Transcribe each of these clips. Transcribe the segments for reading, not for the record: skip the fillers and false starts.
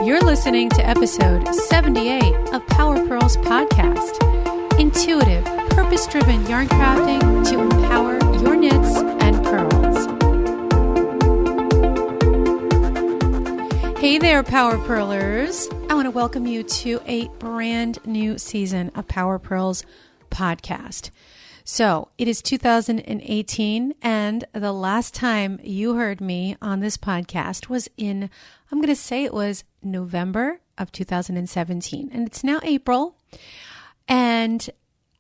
You're listening to episode 78 of Power Purls Podcast. Intuitive, purpose-driven yarn crafting to empower your knits and pearls. Hey there, Power Purlers. I want to welcome you to a brand new season of Power Purls Podcast. So it is 2018, and the last time you heard me on this podcast was in, I'm going to say it was November of 2017, and it's now April, and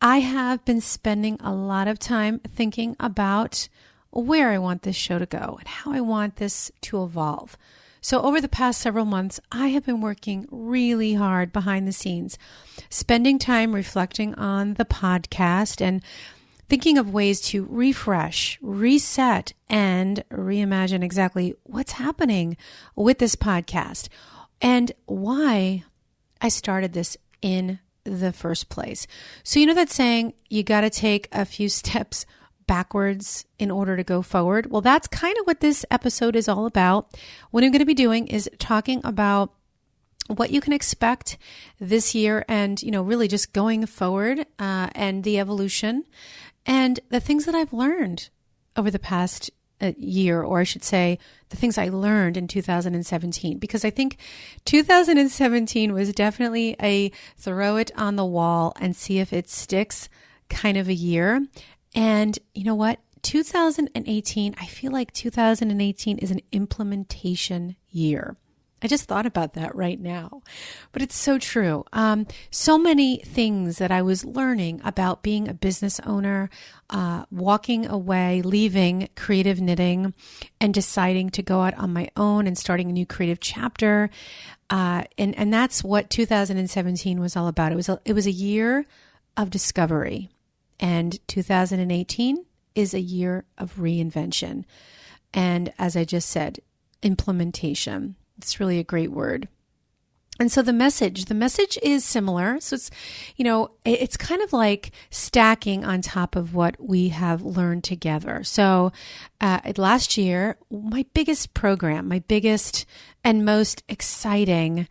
I have been spending a lot of time thinking about where I want this show to go and how I want this to evolve. So over the past several months, I have been working really hard behind the scenes, spending time reflecting on the podcast and thinking of ways to refresh, reset, and reimagine exactly what's happening with this podcast and why I started this in the first place. So you know that saying, you got to take a few steps backwards in order to go forward? Well, that's kind of what this episode is all about. What I'm going to be doing is talking about what you can expect this year and, really just going forward and the evolution and the things that I've learned over the past year, or I should say the things I learned in 2017, because I think 2017 was definitely a throw it on the wall and see if it sticks kind of a year. And you know what? 2018, I feel like 2018 is an implementation year. I just thought about that right now, but it's so true. So many things that I was learning about being a business owner, walking away, leaving creative knitting and deciding to go out on my own and starting a new creative chapter. And that's what 2017 was all about. It was a year of discovery, and 2018 is a year of reinvention. And as I just said, implementation. It's really a great word. And so the message is similar. So it's, it's kind of like stacking on top of what we have learned together. So last year, my biggest and most exciting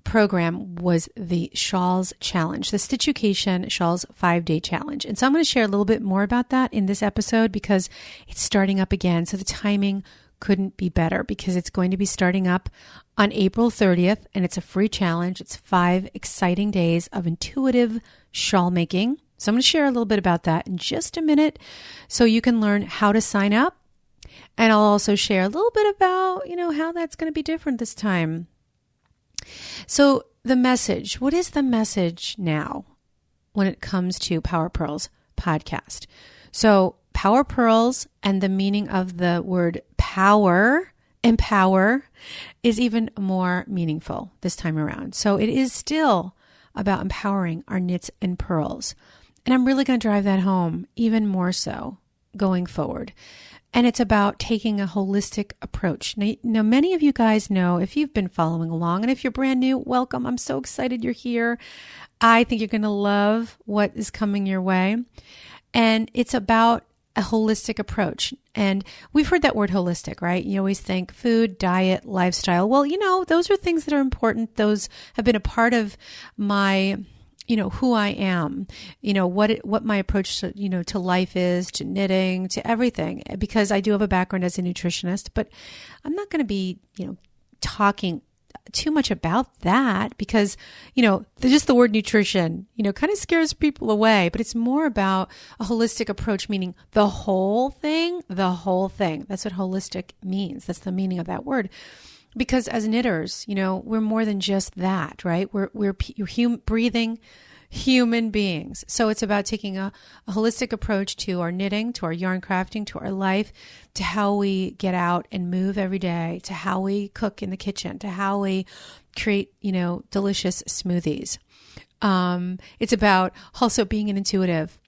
program was the Shawls Challenge, the Stitchucation Shawls 5-Day Challenge. And so I'm going to share a little bit more about that in this episode because it's starting up again. So the timing couldn't be better because it's going to be starting up on April 30th, and it's a free challenge. It's 5 exciting days of intuitive shawl making. So I'm going to share a little bit about that in just a minute so you can learn how to sign up. And I'll also share a little bit about, how that's going to be different this time. So the message, what is the message now when it comes to Power Purls Podcast? So Power Purls and the meaning of the word power, empower, is even more meaningful this time around. So it is still about empowering our knits and pearls. And I'm really going to drive that home even more so going forward. And it's about taking a holistic approach. Now, many of you guys know, if you've been following along, and if you're brand new, welcome. I'm so excited you're here. I think you're going to love what is coming your way. And it's about a holistic approach. And we've heard that word holistic, right? You always think food, diet, lifestyle. Well, those are things that are important. Those have been a part of my, who I am, what my approach to, to life is, to knitting, to everything, because I do have a background as a nutritionist, but I'm not going to be, talking too much about that because, just the word nutrition, kind of scares people away, but it's more about a holistic approach, meaning the whole thing. That's what holistic means. That's the meaning of that word. Because as knitters, we're more than just that, right? We're breathing human beings. So it's about taking a holistic approach to our knitting, to our yarn crafting, to our life, to how we get out and move every day, to how we cook in the kitchen, to how we create, delicious smoothies. It's about also being an intuitive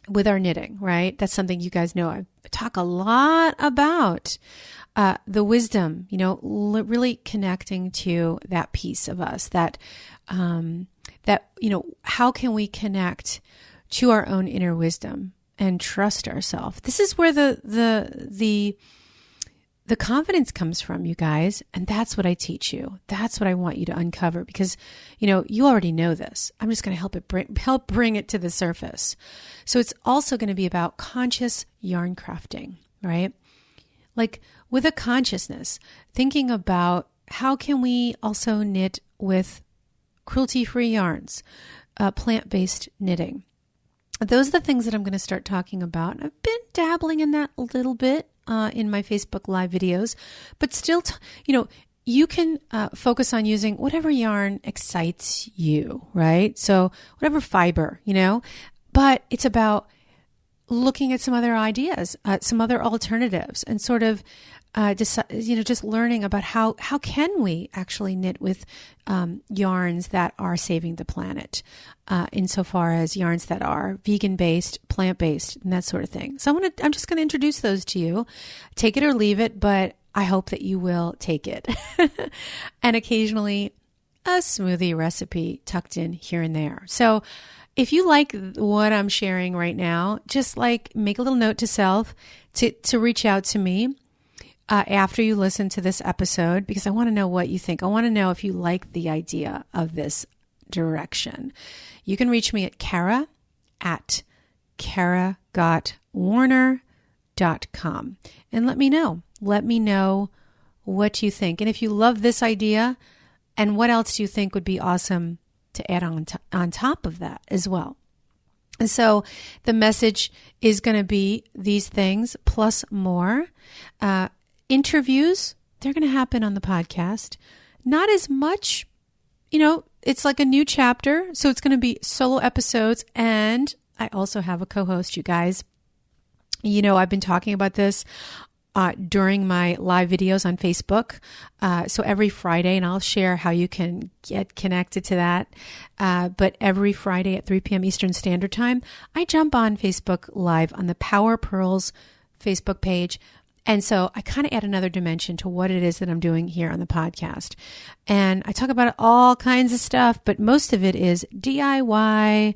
with our knitting, right? That's something you guys know. I talk a lot about the wisdom, really connecting to that piece of us that how can we connect to our own inner wisdom and trust ourselves? This is where the the confidence comes from, you guys. And that's what I teach you. That's what I want you to uncover because, you already know this. I'm just going to help bring it to the surface. So it's also going to be about conscious yarn crafting, right? Like with a consciousness, thinking about how can we also knit with cruelty-free yarns, plant-based knitting. Those are the things that I'm going to start talking about. I've been dabbling in that a little bit in my Facebook Live videos, but still, you can focus on using whatever yarn excites you, right? So whatever fiber, but it's about looking at some other ideas, some other alternatives, and sort of just learning about how can we actually knit with yarns that are saving the planet, insofar as yarns that are vegan-based, plant-based, and that sort of thing. So I'm just going to introduce those to you. Take it or leave it, but I hope that you will take it. And occasionally a smoothie recipe tucked in here and there. So if you like what I'm sharing right now, just make a little note to self to reach out to me after you listen to this episode, because I want to know what you think. I want to know if you like the idea of this direction. You can reach me at kara@karagotwarner.com and let me know. Let me know what you think. And if you love this idea, and what else do you think would be awesome to add on top of that as well. And so the message is going to be these things plus more. Interviews, they're going to happen on the podcast. Not as much, it's like a new chapter. So it's going to be solo episodes. And I also have a co-host, you guys. I've been talking about this during my live videos on Facebook. So every Friday, and I'll share how you can get connected to that. But every Friday at 3 p.m. Eastern Standard Time, I jump on Facebook Live on the Power Purls Facebook page. And so I kind of add another dimension to what it is that I'm doing here on the podcast. And I talk about all kinds of stuff, but most of it is DIY,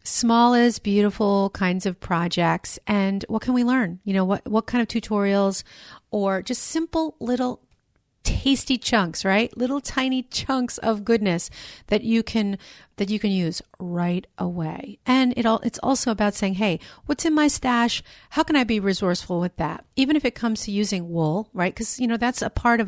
small is beautiful kinds of projects. And what can we learn? What kind of tutorials, or just simple little tasty chunks, right? Little tiny chunks of goodness that you can use right away. And it's also about saying, hey, what's in my stash? How can I be resourceful with that? Even if it comes to using wool, right? Because, that's a part of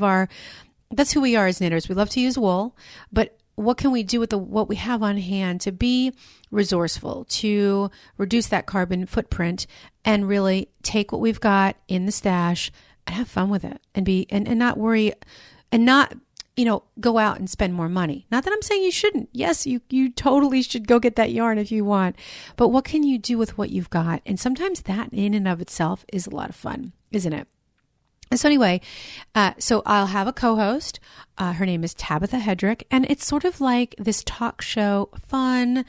that's who we are as knitters. We love to use wool, but what can we do with what we have on hand to be resourceful, to reduce that carbon footprint, and really take what we've got in the stash and have fun with it, and not worry, and not, go out and spend more money. Not that I'm saying you shouldn't. Yes, you totally should go get that yarn if you want, but what can you do with what you've got? And sometimes that in and of itself is a lot of fun, isn't it? And so anyway, so I'll have a co-host. Her name is Tabitha Hedrick, and it's sort of like this talk show, fun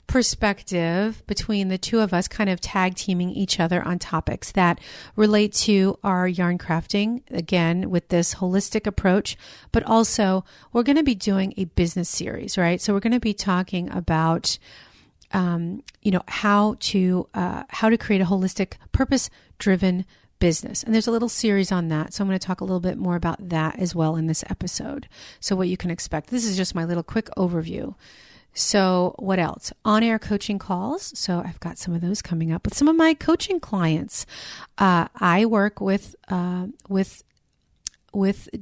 perspective between the two of us, kind of tag teaming each other on topics that relate to our yarn crafting, again, with this holistic approach. But also, we're going to be doing a business series, right? So we're going to be talking about how to create a holistic, purpose-driven business. And there's a little series on that. So I'm going to talk a little bit more about that as well in this episode. So what you can expect. This is just my little quick overview. So what else? On-air coaching calls. So I've got some of those coming up with some of my coaching clients. I work with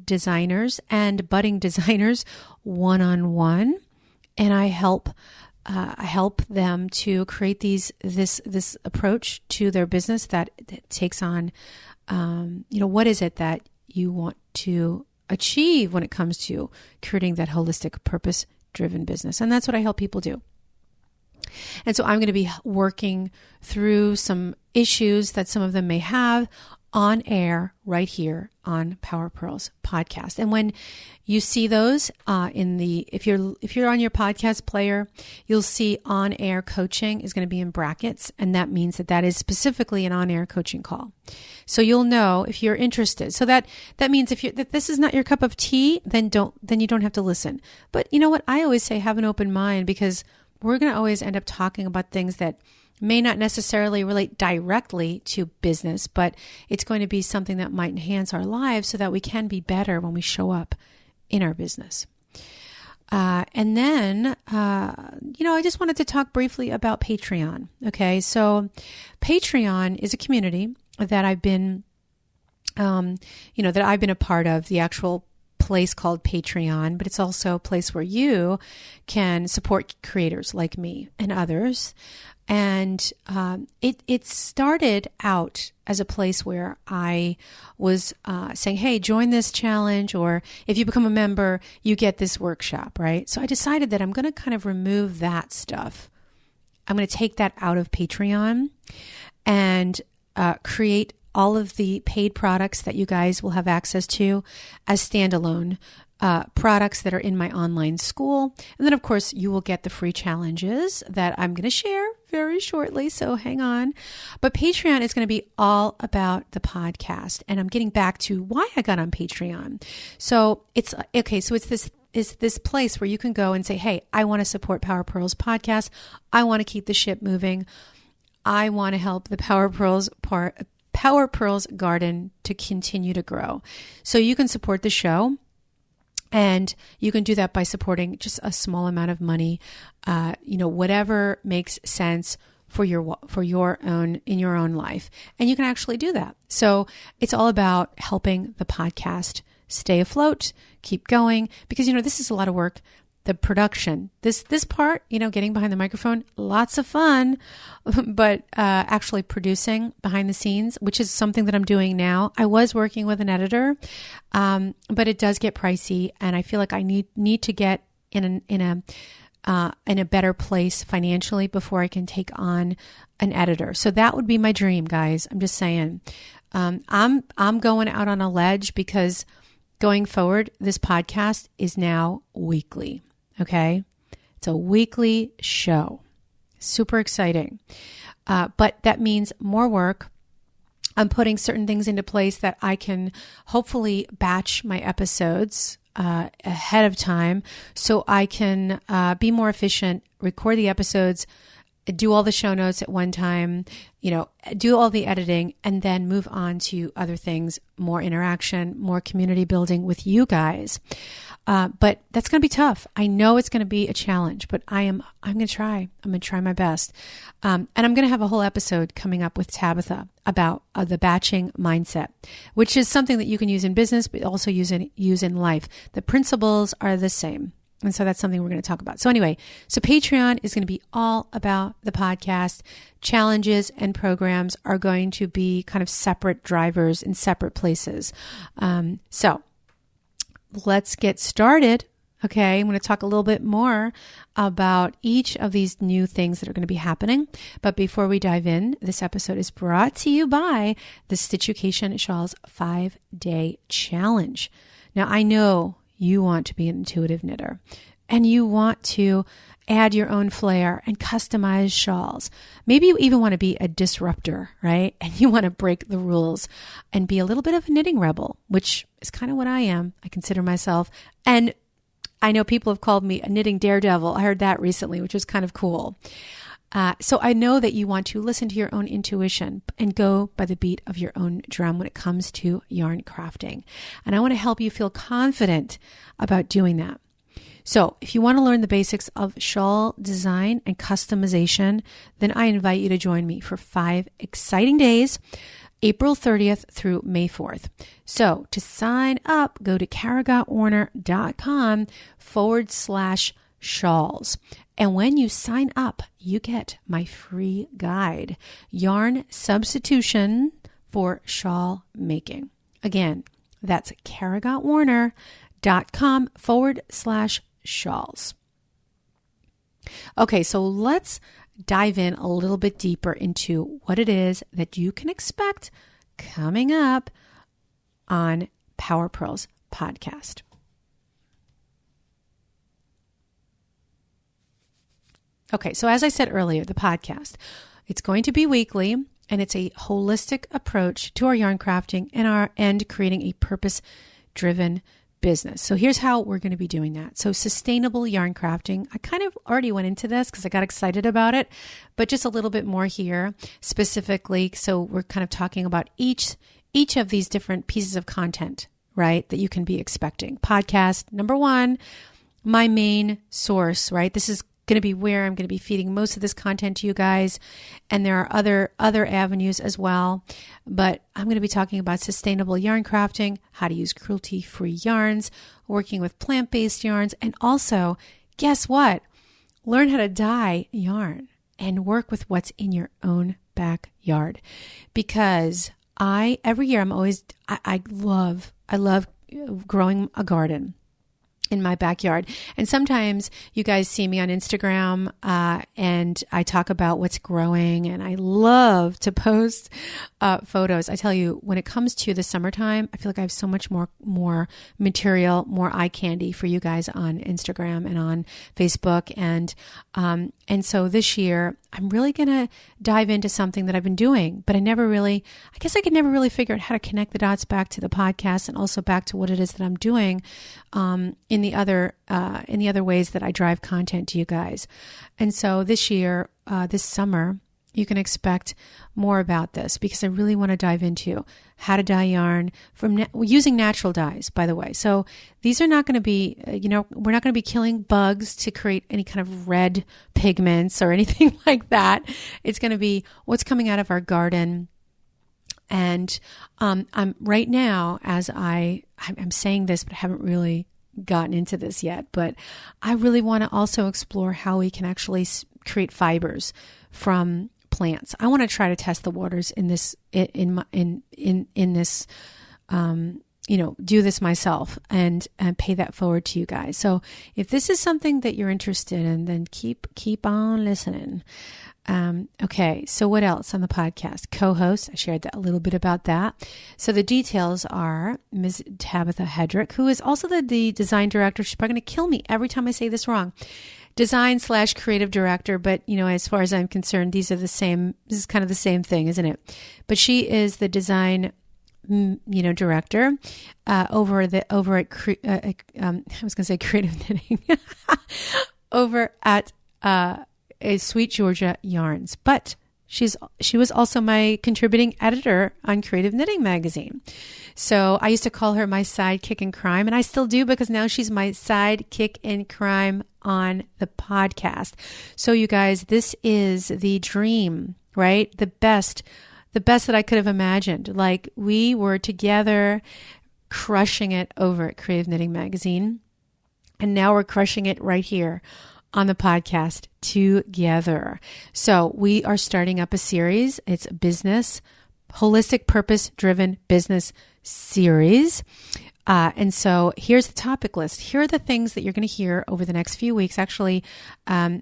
designers and budding designers one-on-one, and I help them to create this approach to their business that takes on, what is it that you want to achieve when it comes to creating that holistic, purpose-driven business. And that's what I help people do. And so I'm going to be working through some issues that some of them may have on air right here on Power Purls Podcast. And when you see those if you're on your podcast player, you'll see on air coaching is going to be in brackets, and that means that is specifically an on air coaching call. So you'll know if you're interested. So that means if this is not your cup of tea, then you don't have to listen. But you know what? I always say have an open mind, because we're going to always end up talking about things that may not necessarily relate directly to business, but it's going to be something that might enhance our lives so that we can be better when we show up in our business. And then, I just wanted to talk briefly about Patreon. Okay. So Patreon is a community that I've been, a part of, the actual place called Patreon, but it's also a place where you can support creators like me and others. And it started out as a place where I was saying, hey, join this challenge, or if you become a member, you get this workshop, right? So I decided that I'm going to kind of remove that stuff. I'm going to take that out of Patreon and create all of the paid products that you guys will have access to as standalone products that are in my online school. And then, of course, you will get the free challenges that I'm going to share very shortly. So hang on. But Patreon is going to be all about the podcast. And I'm getting back to why I got on Patreon. So it's this place where you can go and say, hey, I want to support Power Purls Podcast. I want to keep the ship moving. I want to help the Power Purls garden to continue to grow. So you can support the show. And you can do that by supporting just a small amount of money, whatever makes sense for your own, in your own life. And you can actually do that. So it's all about helping the podcast stay afloat, keep going, because, this is a lot of work. The production, this part, getting behind the microphone, lots of fun, but actually producing behind the scenes, which is something that I'm doing now. I was working with an editor, but it does get pricey, and I feel like I need to get in a better place financially before I can take on an editor. So that would be my dream, guys. I'm just saying, I'm going out on a ledge because going forward, this podcast is now weekly. Okay. It's a weekly show. Super exciting. But that means more work. I'm putting certain things into place that I can hopefully batch my episodes ahead of time so I can be more efficient, record the episodes, do all the show notes at one time, do all the editing, and then move on to other things, more interaction, more community building with you guys. But that's going to be tough. I know it's going to be a challenge, but I'm going to try. I'm going to try my best. And I'm going to have a whole episode coming up with Tabitha about the batching mindset, which is something that you can use in business, but also use in life. The principles are the same. And so that's something we're going to talk about. So anyway, Patreon is going to be all about the podcast. Challenges and programs are going to be kind of separate drivers in separate places. So let's get started. Okay, I'm going to talk a little bit more about each of these new things that are going to be happening. But before we dive in, this episode is brought to you by the Stitchucation Shawls 5-Day Challenge. Now, I know you want to be an intuitive knitter and you want to add your own flair and customize shawls. Maybe you even want to be a disruptor, right? And you want to break the rules and be a little bit of a knitting rebel, which is kind of what I am. I consider myself. And I know people have called me a knitting daredevil. I heard that recently, which was kind of cool. So I know that you want to listen to your own intuition and go by the beat of your own drum when it comes to yarn crafting. And I want to help you feel confident about doing that. So if you want to learn the basics of shawl design and customization, then I invite you to join me for 5 exciting days, April 30th through May 4th. So to sign up, go to karagottwarner.com/shawls. And when you sign up, you get my free guide, Yarn Substitution for Shawl Making. Again, that's karagottwarner.com/shawls. Okay, so let's dive in a little bit deeper into what it is that you can expect coming up on Power Purls Podcast. Okay, so as I said earlier, the podcast, it's going to be weekly, and it's a holistic approach to our yarn crafting and creating a purpose-driven business. So here's how we're going to be doing that. So sustainable yarn crafting. I kind of already went into this because I got excited about it, but just a little bit more here specifically. So we're kind of talking about each of these different pieces of content, right, that you can be expecting. Podcast, number one, my main source, right? This is going to be where I'm going to be feeding most of this content to you guys. And there are other avenues as well. But I'm going to be talking about sustainable yarn crafting, how to use cruelty-free yarns, working with plant-based yarns, and also, guess what? Learn how to dye yarn and work with what's in your own backyard. Because every year I love growing a garden in my backyard. And sometimes you guys see me on Instagram and I talk about what's growing, and I love to post photos. I tell you, when it comes to the summertime, I feel like I have so much more material, more eye candy for you guys on Instagram and on Facebook. And so this year, I'm really going to dive into something that I've been doing, but I could never really figure out how to connect the dots back to the podcast and also back to what it is that I'm doing in the other ways that I drive content to you guys. And so this year, this summer, you can expect more about this because I really want to dive into how to dye yarn from using natural dyes, by the way. So these are not going to be, we're not going to be killing bugs to create any kind of red pigments or anything like that. It's going to be what's coming out of our garden. And I'm right now, as I'm saying this, but I haven't really gotten into this yet, but I really want to also explore how we can actually create fibers from plants. I want to try to test the waters in this, in this, do this myself and pay that forward to you guys. So if this is something that you're interested in, then keep on listening. Okay. So what else on the podcast? Co-host. I shared a little bit about that. So the details are Ms. Tabitha Hedrick, who is also the design director. She's probably going to kill me every time I say this wrong. Design/creative director, but as far as I'm concerned, these are the same. This is kind of the same thing, isn't it? But she is the design, director over at I was going to say creative knitting over at Sweet Georgia Yarns, but she was also my contributing editor on Creative Knitting magazine. So I used to call her my sidekick in crime, and I still do because now she's my sidekick in crime on the podcast. So you guys, this is the dream, right? The best that I could have imagined. Like we were together crushing it over at Creative Knitting magazine, and now we're crushing it right here on the podcast together. So we are starting up a series. It's business, holistic, purpose-driven business series. And so here's the topic list. Here are the things that you're going to hear over the next few weeks. Actually, I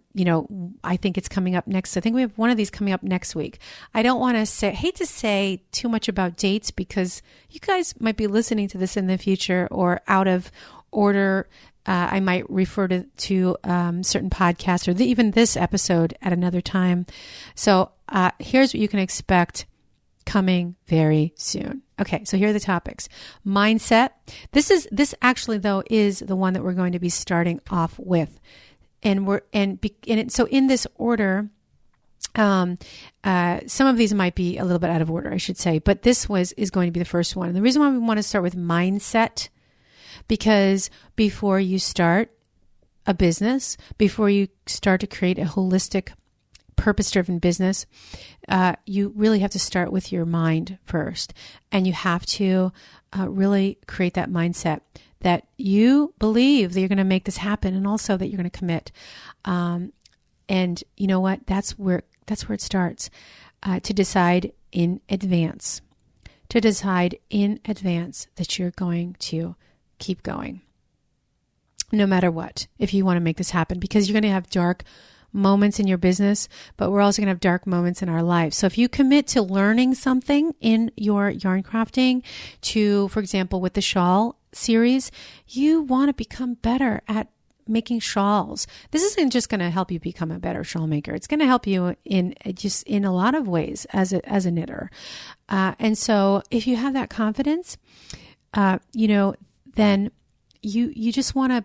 think it's coming up next. I think we have one of these coming up next week. I don't want to hate to say too much about dates because you guys might be listening to this in the future or out of order. I might refer to certain podcasts or even this episode at another time. So here's what you can expect coming very soon. Okay, so here are the topics. Mindset. This actually though is the one that we're going to be starting off with, so in this order. Some of these might be a little bit out of order, I should say, but this is going to be the first one. And the reason why we want to start with mindset, because before you start a business, before you start to create a holistic, purpose-driven business, you really have to start with your mind first. And you have to really create that mindset that you believe that you're going to make this happen and also that you're going to commit. And you know what? That's where it starts, to decide in advance that you're going to keep going no matter what, if you want to make this happen, because you're going to have dark moments in your business, but we're also going to have dark moments in our life. So if you commit to learning something in your yarn crafting, for example, with the shawl series, you want to become better at making shawls. This isn't just going to help you become a better shawl maker. It's going to help you in a lot of ways as a knitter. And so if you have that confidence, then you just want to,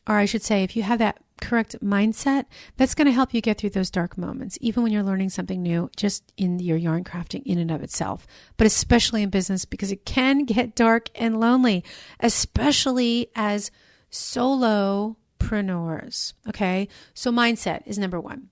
or I should say, if you have that correct mindset, that's going to help you get through those dark moments, even when you're learning something new, just in your yarn crafting in and of itself, but especially in business, because it can get dark and lonely, especially as solopreneurs. Okay. So mindset is number one.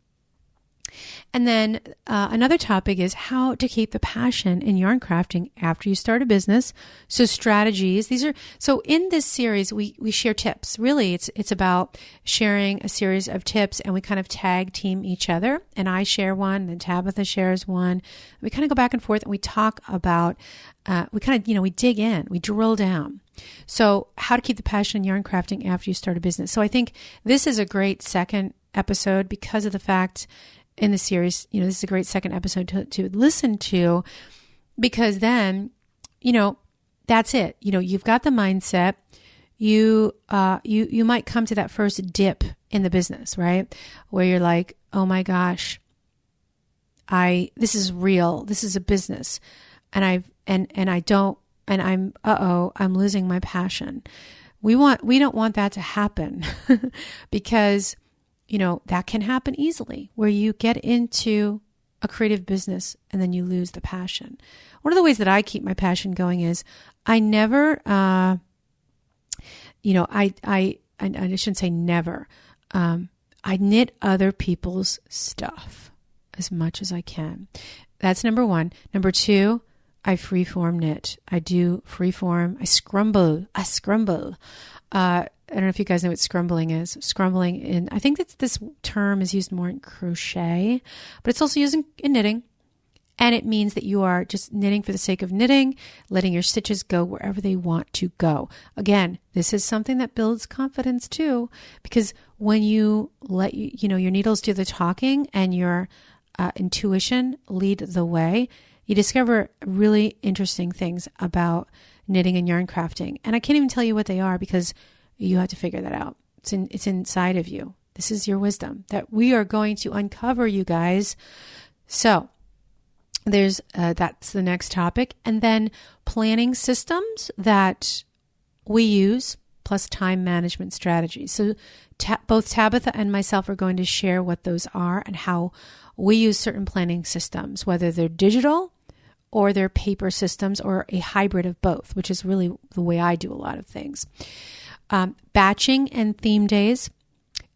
And then another topic is how to keep the passion in yarn crafting after you start a business. So strategies, so in this series, we share tips. Really, it's about sharing a series of tips, and we kind of tag team each other. And I share one, and Tabitha shares one. We kind of go back and forth, and we talk about, we dig in, we drill down. So how to keep the passion in yarn crafting after you start a business. So I think this is a great second episode because of the fact in the series, this is a great second episode to listen to, because then, that's it. You've got the mindset. You might come to that first dip in the business, right? Where you're like, oh my gosh, this is real. This is a business. And I'm losing my passion. We don't want that to happen because that can happen easily, where you get into a creative business and then you lose the passion. One of the ways that I keep my passion going is I never, I shouldn't say never. I knit other people's stuff as much as I can. That's number one. Number two, I freeform knit. I do freeform. I scrumble. I don't know if you guys know what scrumbling is. Scrumbling I think that this term is used more in crochet, but it's also used in knitting. And it means that you are just knitting for the sake of knitting, letting your stitches go wherever they want to go. Again, this is something that builds confidence too, because when you let your needles do the talking and your intuition lead the way, you discover really interesting things about knitting and yarn crafting. And I can't even tell you what they are because you have to figure that out. It's inside of you. This is your wisdom that we are going to uncover, you guys. So that's the next topic. And then planning systems that we use, plus time management strategies. So both Tabitha and myself are going to share what those are and how we use certain planning systems, whether they're digital or they're paper systems or a hybrid of both, which is really the way I do a lot of things. Batching and theme days,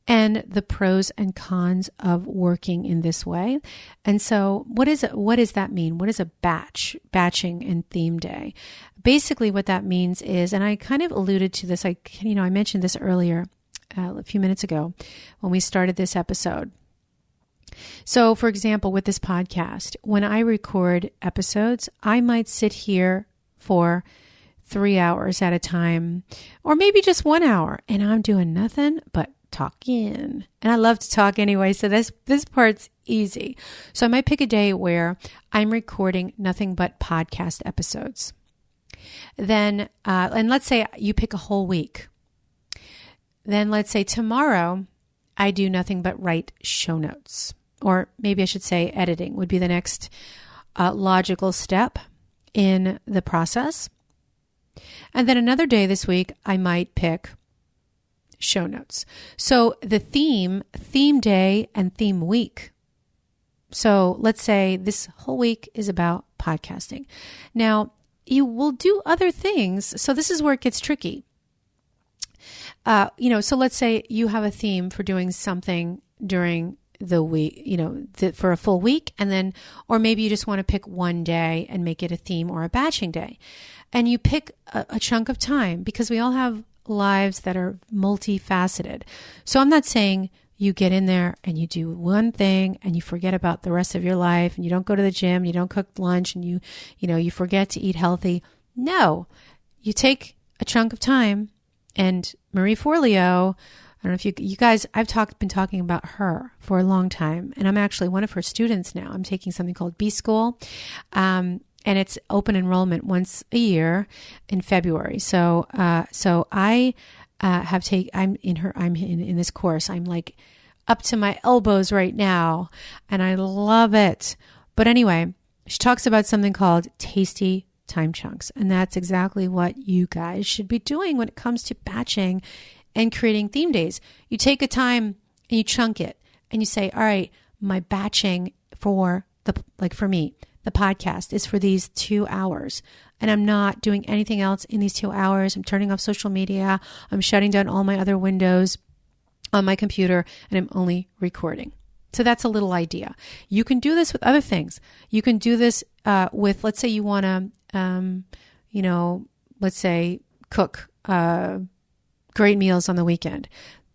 and the pros and cons of working in this way. And so what does that mean? What is a batching and theme day? Basically what that means is, and I kind of alluded to this, I mentioned this earlier, a few minutes ago when we started this episode. So for example, with this podcast, when I record episodes, I might sit here for 3 hours at a time, or maybe just 1 hour, and I'm doing nothing but talking. And I love to talk anyway, so this part's easy. So I might pick a day where I'm recording nothing but podcast episodes. Then, and let's say you pick a whole week. Then let's say tomorrow I do nothing but write show notes, or maybe I should say editing would be the next logical step in the process. And then another day this week, I might pick show notes. So the theme day and theme week. So let's say this whole week is about podcasting. Now, you will do other things. So this is where it gets tricky. So let's say you have a theme for doing something during the week, for a full week, and then, or maybe you just want to pick one day and make it a theme or a batching day. And you pick a chunk of time, because we all have lives that are multifaceted. So I'm not saying you get in there and you do one thing and you forget about the rest of your life, and you don't go to the gym, you don't cook lunch, and you forget to eat healthy. No, you take a chunk of time. And Marie Forleo, I don't know if you guys, I've been talking about her for a long time, and I'm actually one of her students now. I'm taking something called B School, and it's open enrollment once a year in February. So I I'm in this course. I'm like up to my elbows right now, and I love it. But anyway, she talks about something called tasty time chunks. And that's exactly what you guys should be doing when it comes to batching and creating theme days. You take a time and you chunk it and you say, all right, my batching for for me, the podcast is for these 2 hours, and I'm not doing anything else in these 2 hours. I'm turning off social media. I'm shutting down all my other windows on my computer, and I'm only recording. So that's a little idea. You can do this with other things. You can do this with, let's say you want to, let's say cook great meals on the weekend.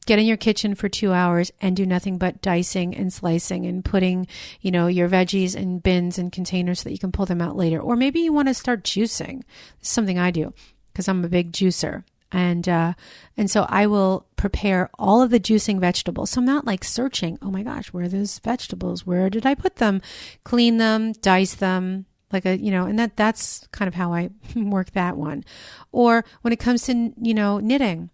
Get in your kitchen for 2 hours and do nothing but dicing and slicing and putting, your veggies in bins and containers so that you can pull them out later. Or maybe you want to start juicing. This is something I do because I'm a big juicer. And so I will prepare all of the juicing vegetables. So I'm not like searching, oh my gosh, where are those vegetables? Where did I put them? Clean them, dice them, and that's kind of how I work that one. Or when it comes to, knitting,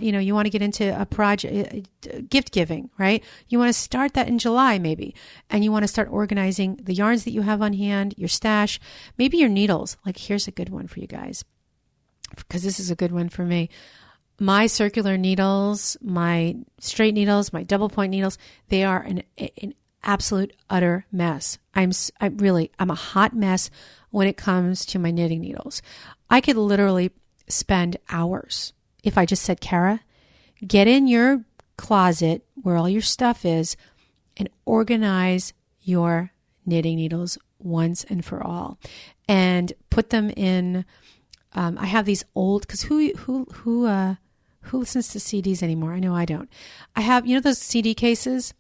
you want to get into a project, gift giving, right? You want to start that in July maybe, and you want to start organizing the yarns that you have on hand, your stash, maybe your needles. Here's a good one for you guys, because this is a good one for me. My circular needles, my straight needles, my double point needles, they are an absolute utter mess. I'm a hot mess when it comes to my knitting needles. I could literally spend hours if I just said, Kara, get in your closet where all your stuff is and organize your knitting needles once and for all, and put them in. I have these old, because who listens to CDs anymore? I know I don't. I have, those CD cases.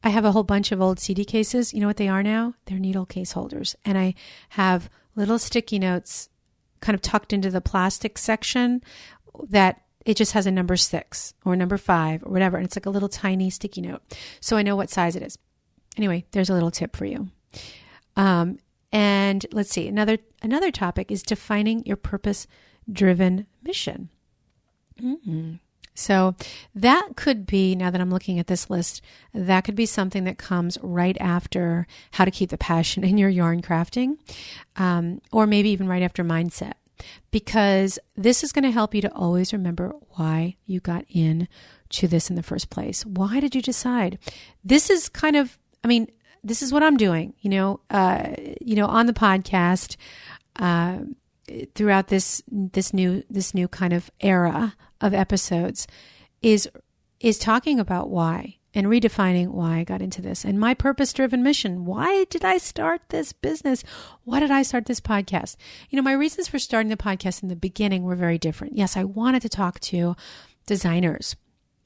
I have a whole bunch of old CD cases. You know what they are now? They're needle case holders. And I have little sticky notes kind of tucked into the plastic section that it just has a number 6 or number 5 or whatever. And it's like a little tiny sticky note. So I know what size it is. Anyway, there's a little tip for you. And let's see, another topic is defining your purpose-driven mission. Mm-hmm. So that could be, now that I'm looking at this list, that could be something that comes right after how to keep the passion in your yarn crafting, or maybe even right after mindset, because this is going to help you to always remember why you got into this in the first place. Why did you decide? This is kind of, this is what I'm doing, on the podcast, throughout this new kind of era of episodes is talking about why and redefining why I got into this and my purpose-driven mission. Why did I start this business? Why did I start this podcast? My reasons for starting the podcast in the beginning were very different. Yes, I wanted to talk to designers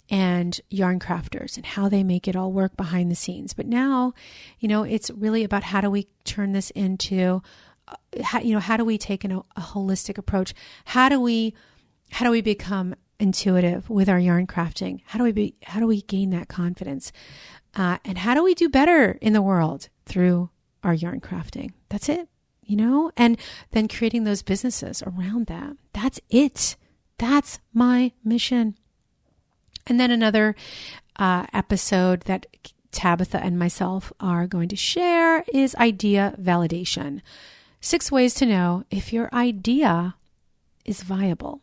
and yarn crafters and how they make it all work behind the scenes. But now, it's really about how do we turn this into, how do we take a holistic approach? How do we become intuitive with our yarn crafting? How do we gain that confidence? And how do we do better in the world through our yarn crafting? That's it, and then creating those businesses around that. That's it. That's my mission. And then another episode that Tabitha and myself are going to share is idea validation. 6 ways to know if your idea is viable.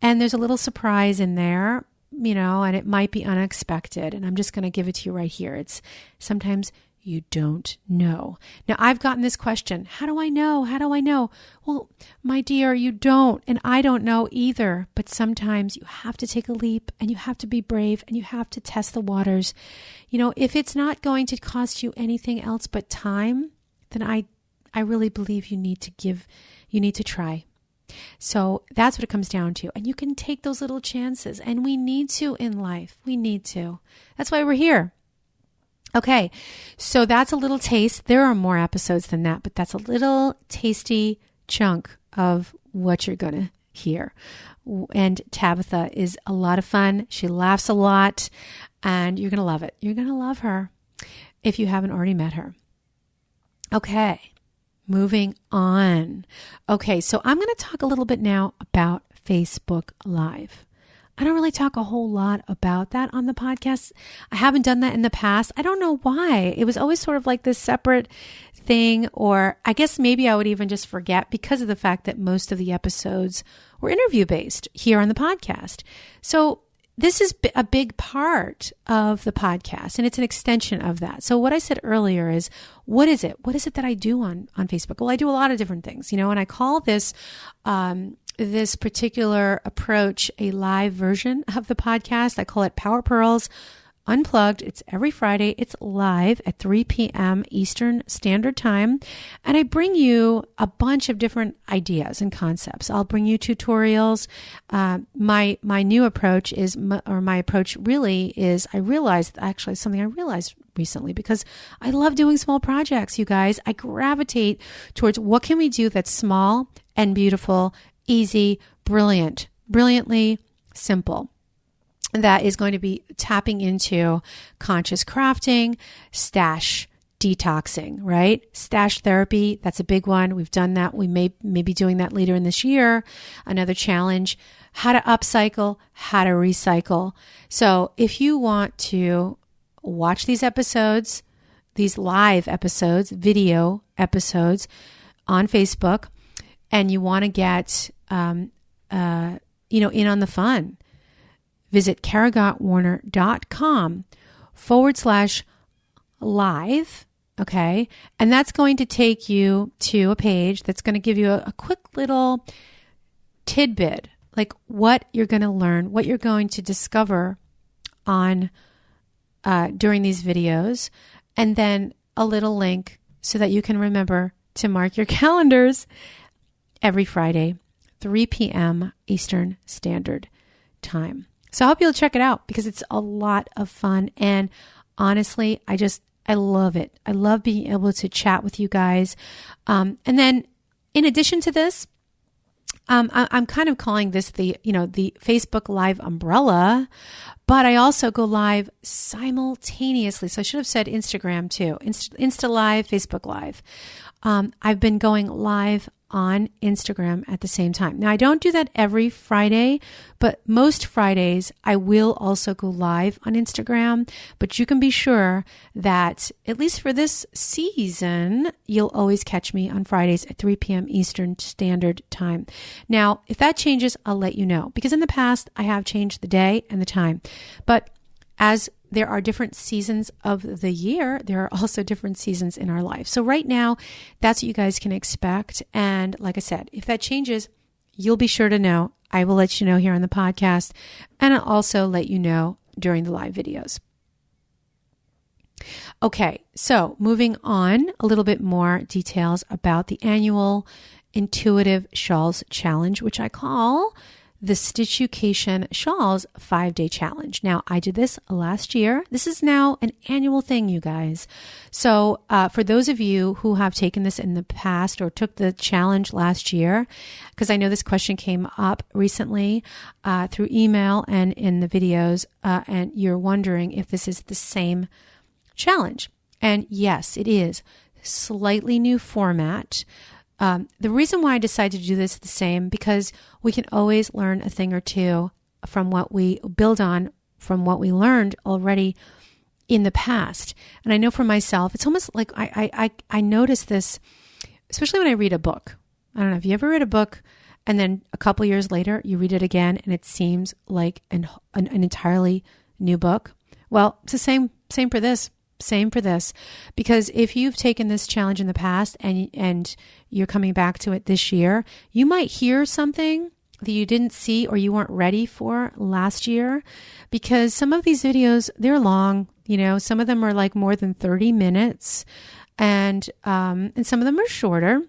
And there's a little surprise in there, and it might be unexpected. And I'm just going to give it to you right here. It's sometimes you don't know. Now, I've gotten this question. How do I know? How do I know? Well, my dear, you don't. And I don't know either. But sometimes you have to take a leap and you have to be brave and you have to test the waters. If it's not going to cost you anything else but time, then I really believe you need to try. So that's what it comes down to. And you can take those little chances. And we need to in life. We need to. That's why we're here. Okay, so that's a little taste. There are more episodes than that, but that's a little tasty chunk of what you're going to hear. And Tabitha is a lot of fun. She laughs a lot, and you're going to love it. You're going to love her if you haven't already met her. Okay, moving on. Okay, so I'm going to talk a little bit now about Facebook Live. I don't really talk a whole lot about that on the podcast. I haven't done that in the past. I don't know why. It was always sort of like this separate thing, or I guess maybe I would even just forget because of the fact that most of the episodes were interview based here on the podcast. So this is a big part of the podcast, and it's an extension of that. So what I said earlier is, what is it? What is it that I do on Facebook? Well, I do a lot of different things, and I call this, this particular approach a live version of the podcast. I call it Power Purls Unplugged. It's every Friday. It's live at 3 p.m. Eastern Standard Time. And I bring you a bunch of different ideas and concepts. I'll bring you tutorials. My new approach is, or my approach really is, I realized recently, because I love doing small projects, you guys. I gravitate towards what can we do that's small and beautiful, easy, brilliantly simple. That is going to be tapping into conscious crafting, stash detoxing, right? Stash therapy, that's a big one. We've done that. We may be doing that later in this year. Another challenge, how to upcycle, how to recycle. So if you want to watch these episodes, these live episodes, video episodes on Facebook, and you want to get, in on the fun, visit karagottwarner.com/live. Okay. And that's going to take you to a page that's going to give you a quick little tidbit, like what you're going to learn, what you're going to discover on, during these videos, and then a little link so that you can remember to mark your calendars every Friday, 3 p.m. Eastern Standard Time. So I hope you'll check it out because it's a lot of fun. And honestly, I love it. I love being able to chat with you guys. And then in addition to this, I'm kind of calling this the Facebook Live umbrella, but I also go live simultaneously. So I should have said Instagram too. Insta Live, Facebook Live. I've been going live on Instagram at the same time. Now, I don't do that every Friday, but most Fridays I will also go live on Instagram. But you can be sure that, at least for this season, you'll always catch me on Fridays at 3 p.m. Eastern Standard Time. Now, if that changes, I'll let you know, because in the past I have changed the day and the time. But as there are different seasons of the year, there are also different seasons in our life. So right now, that's what you guys can expect. And like I said, if that changes, you'll be sure to know. I will let you know here on the podcast, and I'll also let you know during the live videos. Okay, so moving on, a little bit more details about the annual Intuitive Shawls Challenge, which I call the Stitchucation Shawls 5-Day Challenge. Now, I did this last year. This is now an annual thing, you guys. So for those of you who have taken this in the past or took the challenge last year, because I know this question came up recently through email and in the videos, and you're wondering if this is the same challenge. And yes, it is. Slightly new format. The reason why I decided to do this the same, because we can always learn a thing or two from what we build on, from what we learned already in the past. And I know for myself, it's almost like I notice this, especially when I read a book. I don't know if you ever read a book and then a couple years later you read it again and it seems like an entirely new book. Well, it's the same for this. Same for this, because if you've taken this challenge in the past and you're coming back to it this year, you might hear something that you didn't see or you weren't ready for last year, because some of these videos, they're long, some of them are like more than 30 minutes and some of them are shorter.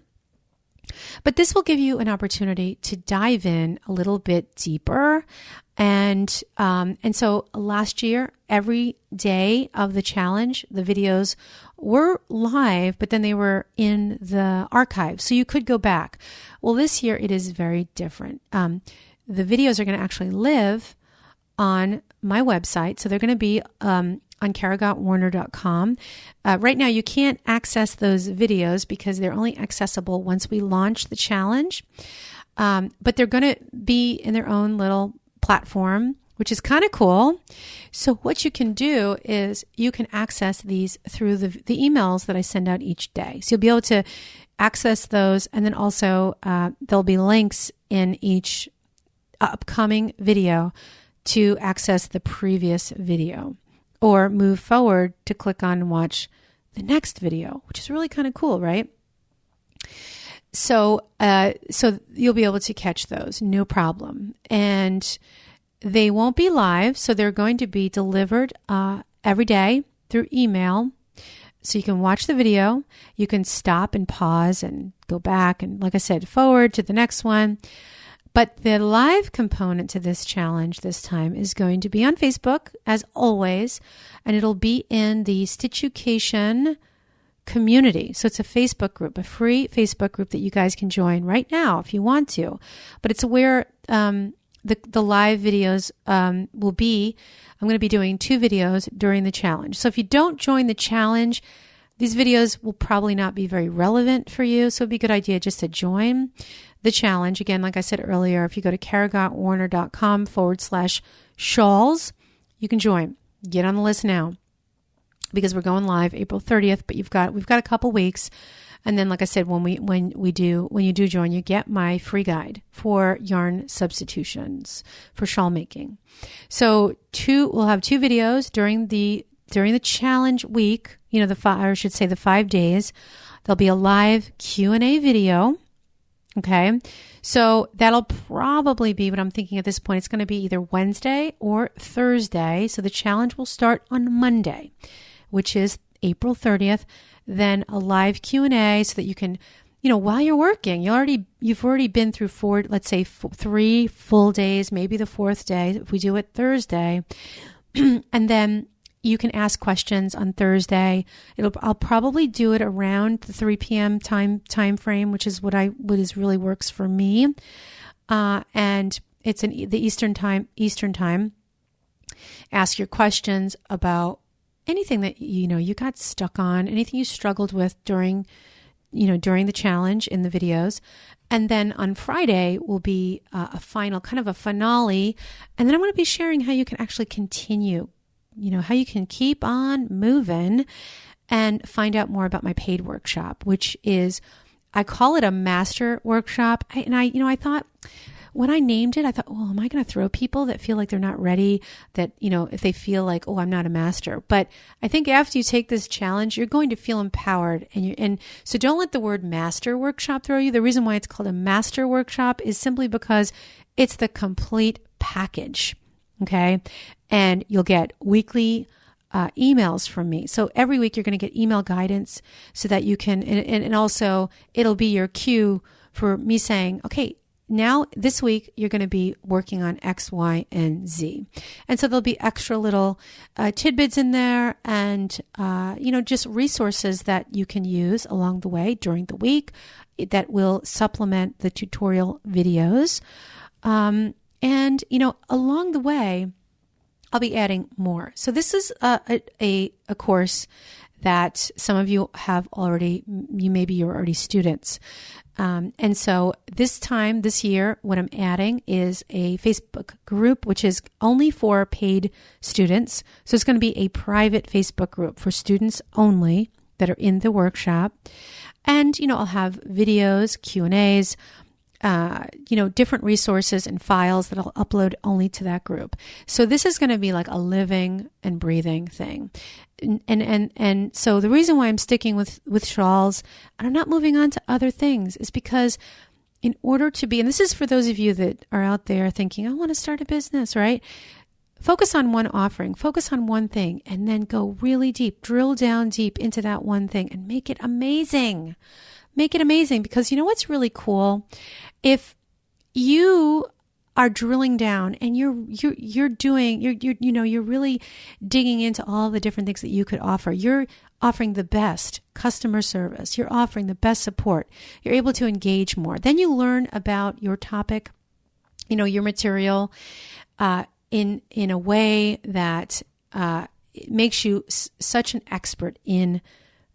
But this will give you an opportunity to dive in a little bit deeper. And so last year, every day of the challenge, the videos were live, but then they were in the archive. So you could go back. Well, this year it is very different. The videos are going to actually live on my website. So they're going to be on karagottwarner.com. Right now, you can't access those videos because they're only accessible once we launch the challenge. But they're going to be in their own little platform, which is kind of cool. So what you can do is you can access these through the emails that I send out each day. So you'll be able to access those. And then also there'll be links in each upcoming video to access the previous video, or move forward to click on and watch the next video, which is really kind of cool, right? So you'll be able to catch those, no problem. And they won't be live, so they're going to be delivered every day through email. So you can watch the video, you can stop and pause and go back and, like I said, forward to the next one. But the live component to this challenge this time is going to be on Facebook, as always, and it'll be in the Stitchucation community. So it's a Facebook group, a free Facebook group that you guys can join right now if you want to. But it's where the live videos will be. I'm going to be doing 2 videos during the challenge. So if you don't join the challenge, these videos will probably not be very relevant for you. So it'd be a good idea just to join the challenge. Again, like I said earlier, if you go to karagottwarner.com/shawls, you can join. Get on the list now, because we're going live April 30th, but we've got a couple weeks. And then, like I said, when you do join, you get my free guide for yarn substitutions for shawl making. So we'll have 2 videos during the challenge week, the 5 days. There'll be a live Q&A video. Okay. So that'll probably be what I'm thinking at this point. It's going to be either Wednesday or Thursday. So the challenge will start on Monday, which is April 30th. Then a live Q&A so that you can, while you're working, you've already been through 4, let's say 3 full days, maybe the 4th day if we do it Thursday. And then you can ask questions on Thursday. I'll probably do it around the 3 p.m. time frame, which is what really works for me. And it's the Eastern time. Ask your questions about anything that you got stuck on, anything you struggled with during the challenge in the videos. And then on Friday will be a final, kind of a finale. And then I'm going to be sharing how you can actually continue, how you can keep on moving and find out more about my paid workshop, which is, I call it a master workshop. I thought, when I named it, I thought, am I going to throw people that feel like they're not ready, that, if they feel like, I'm not a master. But I think after you take this challenge, you're going to feel empowered. And so don't let the word master workshop throw you. The reason why it's called a master workshop is simply because it's the complete package. Okay. And you'll get weekly emails from me. So every week you're going to get email guidance so that you can, and also it'll be your cue for me saying, okay, now this week you're going to be working on X, Y, and Z. And so there'll be extra little tidbits in there and, just resources that you can use along the way during the week that will supplement the tutorial videos. And, along the way, I'll be adding more. So this is a course that some of you have already, you're already students. And so this year, what I'm adding is a Facebook group, which is only for paid students. So it's going to be a private Facebook group for students only that are in the workshop. And, I'll have videos, Q&As, different resources and files that I'll upload only to that group. So this is going to be like a living and breathing thing. And so the reason why I'm sticking with shawls and I'm not moving on to other things is because in order to be, and this is for those of you that are out there thinking, I want to start a business, right? Focus on one offering, focus on one thing, and then go really deep, drill down deep into that one thing and make it amazing. Make it amazing, because you know what's really cool? If you are drilling down and you're really digging into all the different things that you could offer. You're offering the best customer service. You're offering the best support. You're able to engage more. Then you learn about your topic, your material, in a way that it makes you such an expert in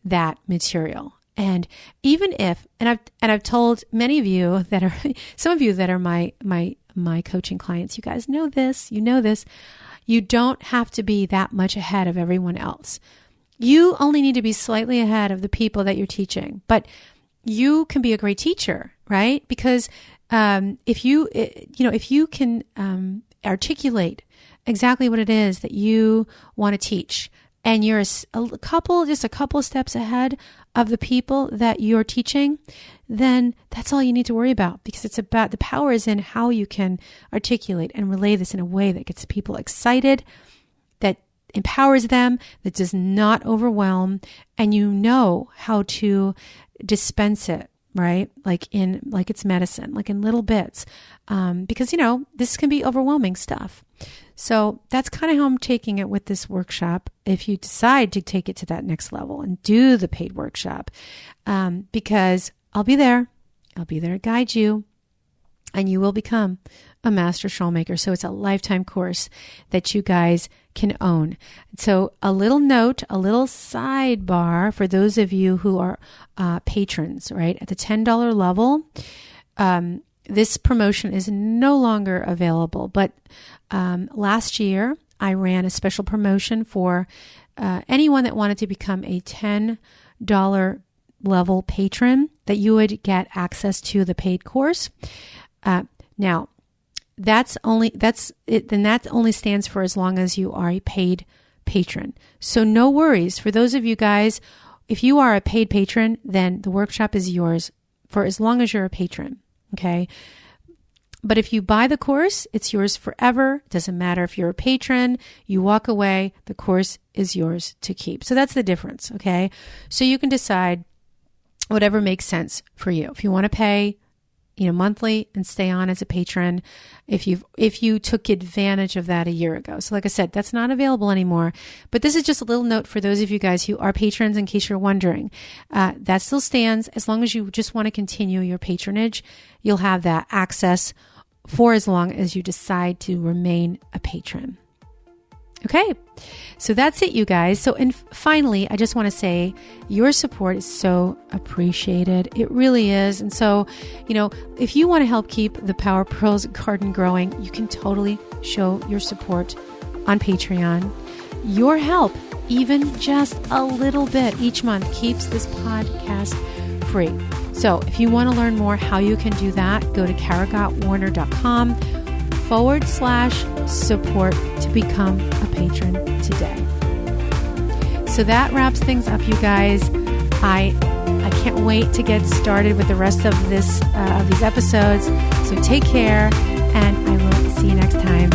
that material. And even if, and I've told many of you that are, some of you that are my my coaching clients, you guys know this, you don't have to be that much ahead of everyone else. You only need to be slightly ahead of the people that you're teaching, but you can be a great teacher, right? Because if you can articulate exactly what it is that you want to teach, and you're just a couple steps ahead of the people that you're teaching, then that's all you need to worry about, because it's about the power is in how you can articulate and relay this in a way that gets people excited, that empowers them, that does not overwhelm, and you know how to dispense it, right? Like it's medicine, like in little bits, because this can be overwhelming stuff. So that's kind of how I'm taking it with this workshop. If you decide to take it to that next level and do the paid workshop, because I'll be there to guide you, and you will become a master shawl maker. So it's a lifetime course that you guys can own. So a little note, a little sidebar for those of you who are patrons, right? At the $10 level, this promotion is no longer available, but last year I ran a special promotion for anyone that wanted to become a $10 level patron, that you would get access to the paid course. Now, that only stands for as long as you are a paid patron. So no worries for those of you guys. If you are a paid patron, then the workshop is yours for as long as you're a patron. Okay. But if you buy the course, it's yours forever. It doesn't matter if you're a patron, you walk away, the course is yours to keep. So that's the difference. Okay. So you can decide whatever makes sense for you. If you want to pay, monthly and stay on as a patron, if you took advantage of that a year ago. So like I said, that's not available anymore, but this is just a little note for those of you guys who are patrons, in case you're wondering. That still stands. As long as you just want to continue your patronage, you'll have that access for as long as you decide to remain a patron. Okay, so that's it, you guys. So, and finally, I just want to say your support is so appreciated. It really is. And so, if you want to help keep the Power Purls garden growing, you can totally show your support on Patreon. Your help, even just a little bit each month, keeps this podcast free. So if you want to learn more how you can do that, go to karagottwarner.com/support to become a patron today. So that wraps things up, you guys. I can't wait to get started with the rest of these episodes. So take care, and I will see you next time.